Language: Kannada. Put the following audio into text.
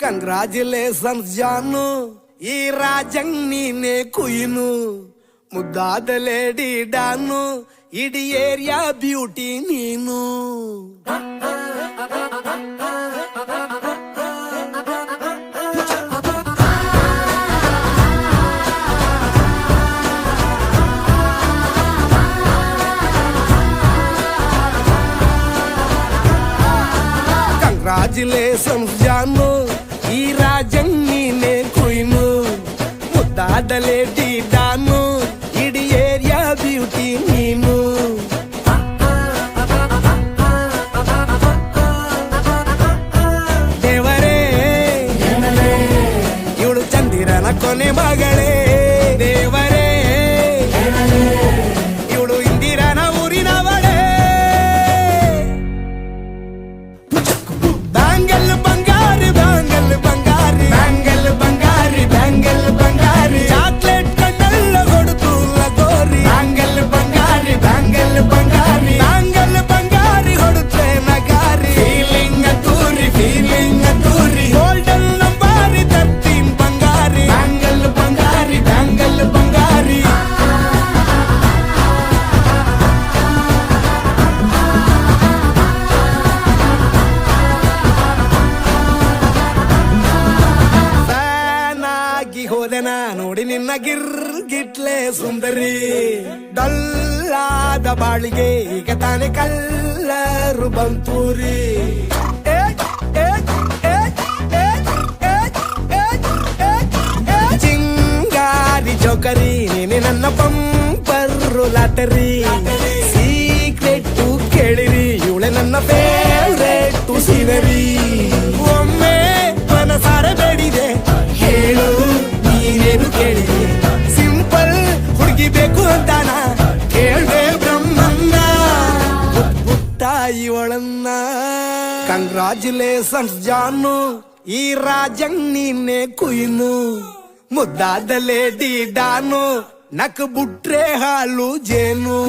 ಕಂಗ್ರಾಚುಲೇಷನ್ಸ್ ಜಾನು, ಈ ರಾಜಂಗ್ ನೀನೆ ಕುಯ್ನು, ಮುದ್ದಾದ ಲೇಡಿ ಡಾನು, ಇಡೀ ಏರಿಯಾ ಬ್ಯೂಟಿ ನೀನು. ಕಂಗ್ರಾಚುಲೇಷನ್ಸ್ ಜಾನು, ಈ ರಾಜಂಗ್ ನೀನೆ ಕುಯ್ನು, ಮುದ್ದಾದ ಲೇಡಿ ಡಾನು, ಇಡೀ ಏರಿಯಾ ಬ್ಯೂಟಿ ನೀನು. ದೇವರೇ ಇವಳು ಚಂದಿರನ ಕೊನೆ ಮಗಳೇ, ದೇವರೇ ಇವಳು ಇಂದಿರನ ಊರಿನವಳೇ. ಬ್ಯಾಂಗಲ್ ಬಂಗಾರಿ ಬ್ಯಾಂಗಲ್ ಬಂಗಾರಿ ಬ್ಯಾಂಗಲ್ ಬಂಗಾರಿ ಬ್ಯಾಂಗಲ್ ಬಂಗಾರಿ, ಚಾಕ್ಲೇಟ್ ಕಣ್ಣೆಲ್ಲ ಕೊಡುತ್ತು ಲಗೋರಿ. ಬ್ಯಾಂಗಲ್ ಬಂಗಾರಿ ಬ್ಯಾಂಗಲ್ ಬಂಗಾರಿ ಬ್ಯಾಂಗಲ್ ಬಂಗಾರಿ ಹೊಡುತ್ತೆ ನಗಾರಿ. ಫೀಲಿಂಗ್ ತೂರಿ ಗೋಲ್ಡನ್ ನಂಬಾರಿ 13 ಬಂಗಾರಿ. ಬ್ಯಾಂಗಲ್ ಬಂಗಾರಿ ಬ್ಯಾಂಗಲ್ ಬಂಗಾರಿ. ಹೋದೆನ ನೋಡಿ ನಿನ್ನ ಗಿರ್ಗಿಟ್ಲೆ ಸುಂದರಿ, ಡಲ್ಲಾದ ಬಾಳಿಗೆ ಈಗ ತಾನೆ ಕಲ್ಲರು ಬಂತೂರಿ. ಚಿಂಗಾರಿ ಜೋಕರಿ ನೀನೆ ನನ್ನ ಬಂಪರು ಲಾಟರಿ. ಸೀಕ್ರೆಟ್ ಕೇಳಿರಿ ಇವಳೆ ನನ್ನ ಫೇವ್ರೇಟ್ ಸೀನರಿ. ಒಮ್ಮೆ ಮನಸಾರೆ ಬೇಡಿದೆ ಹೇಳು ನೀನೇನು ಕೇಳಿದೆ, ಸಿಂಪಲ್ ಹುಡುಗಿ ಬೇಕು ಅಂತಾನ ಕೇಳ್ದೆ ಬ್ರಹ್ಮನ್ನ ಪುಟ್ಟ ಇವಳನ್ನ. ಕಂಗ್ರಾಚುಲೇಷನ್ಸ್ ಜಾನು, ಈ ರಾಜಂಗ್ ನೀನೆ ಕುಯ್ನು, ಮುದ್ದಾದ ಲೇಡಿ ಡಾನು, ನಕ್ ಬುಟ್ರೆ ಹಾಲು ಜೇನು.